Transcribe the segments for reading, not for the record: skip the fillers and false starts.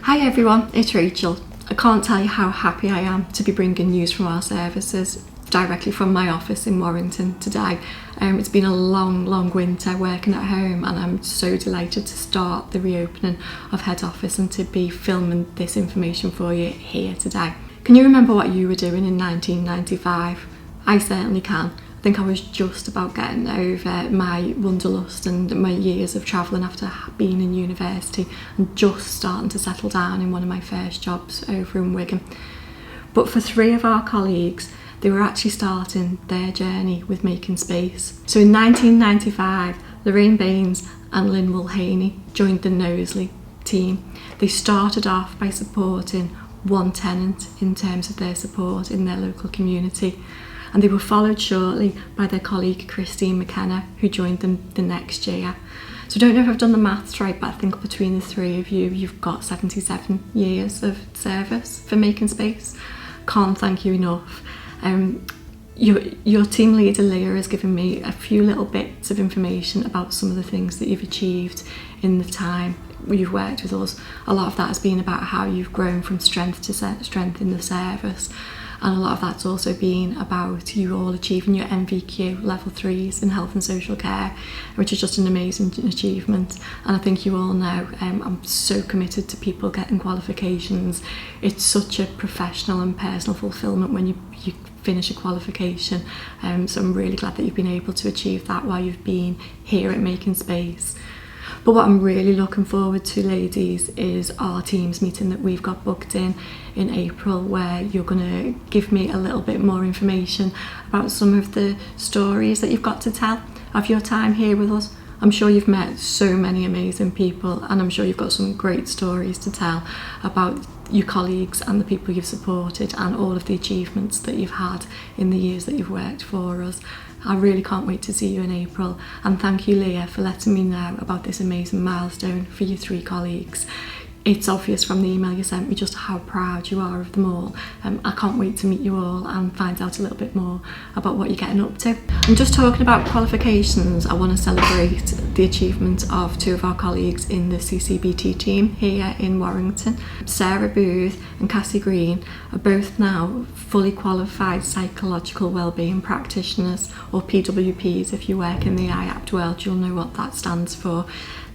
Hi everyone, it's Rachel. I can't tell you how happy I am to be bringing news from our services directly from my office in Warrington today. It's been a long winter working at home, and I'm so delighted to start the reopening of head office and to be filming this information for you here today. Can you remember what you were doing in 1995? I certainly can. I think I was just about getting over my wanderlust and my years of travelling after being in university and just starting to settle down in one of my first jobs over in Wigan. But for three of our colleagues, they were actually starting their journey with making space. So in 1995, Lorraine Baines and Lynn Mulhaney joined the Knowsley team. They started off by supporting one tenant in terms of their support in their local community, and they were followed shortly by their colleague Christine McKenna, who joined them the next year. So I don't know if I've done the maths right, but I think between the three of you, you've got 77 years of service for Making Space. Can't thank you enough. Your team leader Leah has given me a few little bits of information about some of the things that you've achieved in the time you've worked with us. A lot of that has been about how you've grown from strength to strength in the service, and a lot of that's also been about you all achieving your MVQ level 3s in health and social care, which is just an amazing achievement. And I think you all know I'm so committed to people getting qualifications. It's such a professional and personal fulfilment when you finish a qualification, so I'm really glad that you've been able to achieve that while you've been here at Making Space. But what I'm really looking forward to, ladies, is our teams meeting that we've got booked in April, where you're going to give me a little bit more information about some of the stories that you've got to tell of your time here with us. I'm sure you've met so many amazing people, and I'm sure you've got some great stories to tell about your colleagues and the people you've supported and all of the achievements that you've had in the years that you've worked for us. I really can't wait to see you in April, and thank you, Leah, for letting me know about this amazing milestone for your three colleagues. It's obvious from the email you sent me just how proud you are of them all. I can't wait to meet you all and find out a little bit more about what you're getting up to. And just talking about qualifications, I want to celebrate the achievement of two of our colleagues in the CCBT team here in Warrington. Sarah Booth and Cassie Green are both now fully qualified psychological wellbeing practitioners, or PWPs. If you work in the IAPT world, you'll know what that stands for.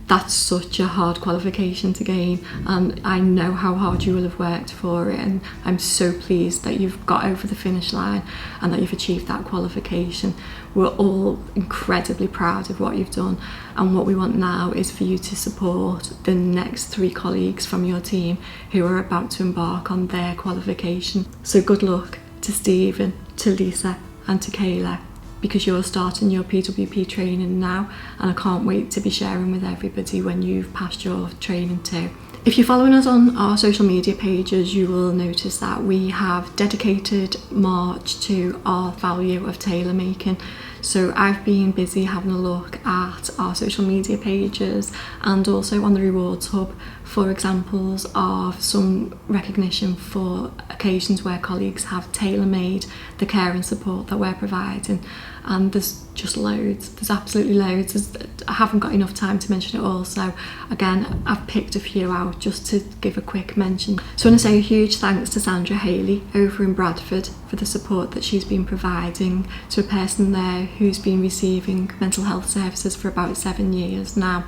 That's such a hard qualification to gain, and I know how hard you will have worked for it, and I'm so pleased that you've got over the finish line and that you've achieved that qualification. We're all incredibly proud of what you've done, and what we want now is for you to support the next three colleagues from your team who are about to embark on their qualification. So good luck to Stephen, to Lisa and to Kayla, because you're starting your PWP training now, and I can't wait to be sharing with everybody when you've passed your training too. If you're following us on our social media pages, you will notice that we have dedicated March to our value of tailor making. So I've been busy having a look at our social media pages and also on the Rewards Hub for examples of some recognition for occasions where colleagues have tailor-made the care and support that we're providing. And there's just loads, there's absolutely loads. I haven't got enough time to mention it all, so again, I've picked a few out just to give a quick mention. So I want to say a huge thanks to Sandra Haley over in Bradford for the support that she's been providing to a person there who's been receiving mental health services for about 7 years now.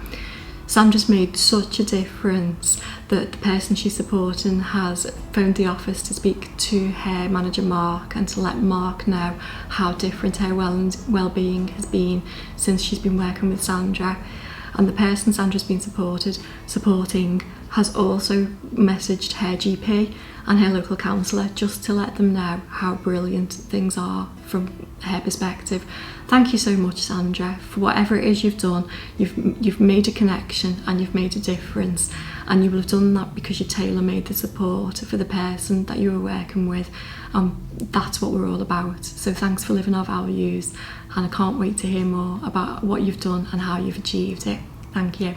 Sandra's made such a difference that the person she's supporting has phoned the office to speak to her manager Mark and to let Mark know how different her well-being has been since she's been working with Sandra. And the person Sandra's been supporting has also messaged her GP and her local counsellor just to let them know how brilliant things are from her perspective. Thank you so much, Sandra, for whatever it is you've done. You've made a connection and you've made a difference, and you will have done that because you tailor-made the support for the person that you were working with. That's what we're all about. So thanks for living our values, and I can't wait to hear more about what you've done and how you've achieved it. Thank you.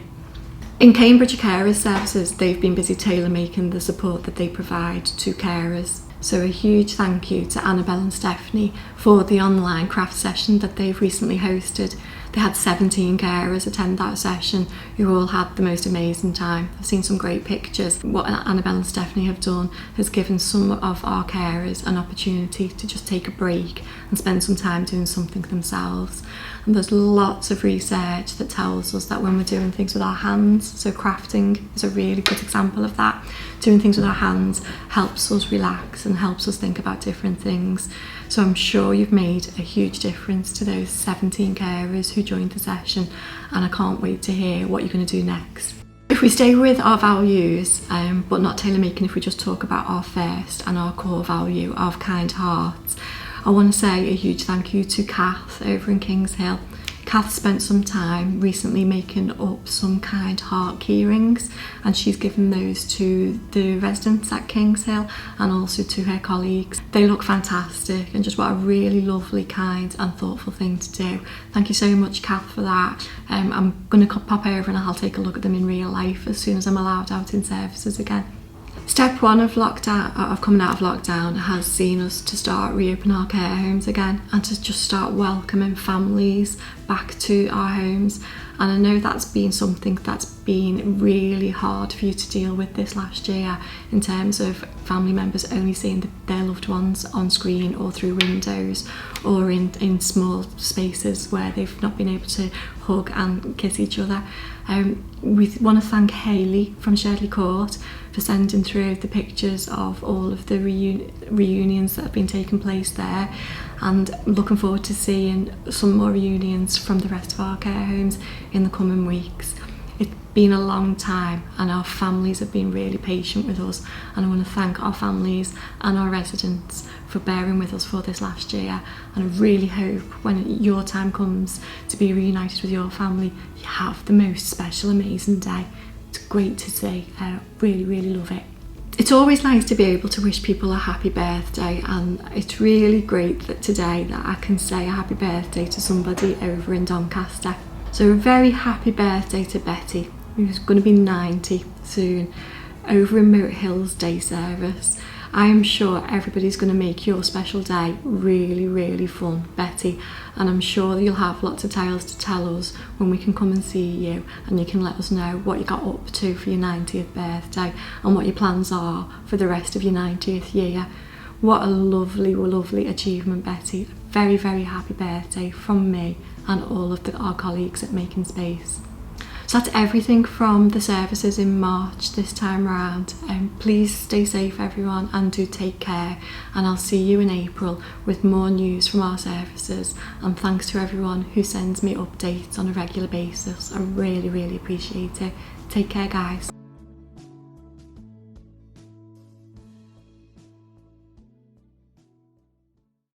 In Cambridge Carers Services, they've been busy tailor-making the support that they provide to carers. So a huge thank you to Annabelle and Stephanie for the online craft session that they've recently hosted. They had 17 carers attend that session who all had the most amazing time. I've seen some great pictures. What Annabelle and Stephanie have done has given some of our carers an opportunity to just take a break and spend some time doing something themselves. And there's lots of research that tells us that when we're doing things with our hands, so crafting is a really good example of that, doing things with our hands helps us relax and helps us think about different things. So I'm sure you've made a huge difference to those 17 carers who joined the session, and I can't wait to hear what you're going to do next. If we stay with our values, but not tailor making, if we just talk about our first and our core value of kind hearts, I want to say a huge thank you to Kath over in Kings Hill. Kath spent some time recently making up some kind heart key rings, and she's given those to the residents at Kings Hill and also to her colleagues. They look fantastic, and just what a really lovely, kind and thoughtful thing to do. Thank you so much, Kath, for that. I'm going to pop over and I'll take a look at them in real life as soon as I'm allowed out in services again. Step one of coming out of lockdown has seen us to start reopen our care homes again and to just start welcoming families back to our homes. And I know that's been something that's been really hard for you to deal with this last year, in terms of family members only seeing their loved ones on screen or through windows or in small spaces where they've not been able to hug and kiss each other. We want to thank Hayley from Sherdley Court for sending through the pictures of all of the reunions that have been taking place there, and looking forward to seeing some more reunions from the rest of our care homes in the coming weeks. It's been a long time and our families have been really patient with us, and I want to thank our families and our residents for bearing with us for this last year. And I really hope when your time comes to be reunited with your family, you have the most special, amazing day. It's great to see. I really, really love it. It's always nice to be able to wish people a happy birthday, and it's really great that today that I can say a happy birthday to somebody over in Doncaster. So a very happy birthday to Betty, who's going to be 90 soon, over in Moat Hill's day service. I am sure everybody's going to make your special day really, really fun, Betty, and I'm sure you'll have lots of tales to tell us when we can come and see you, and you can let us know what you got up to for your 90th birthday and what your plans are for the rest of your 90th year. What a lovely, lovely achievement, Betty. Very, very happy birthday from me and all of our colleagues at Making Space. So that's everything from the services in March this time around. Please stay safe, everyone, and do take care, and I'll see you in April with more news from our services. And thanks to everyone who sends me updates on a regular basis. I really, really appreciate it. Take care, guys.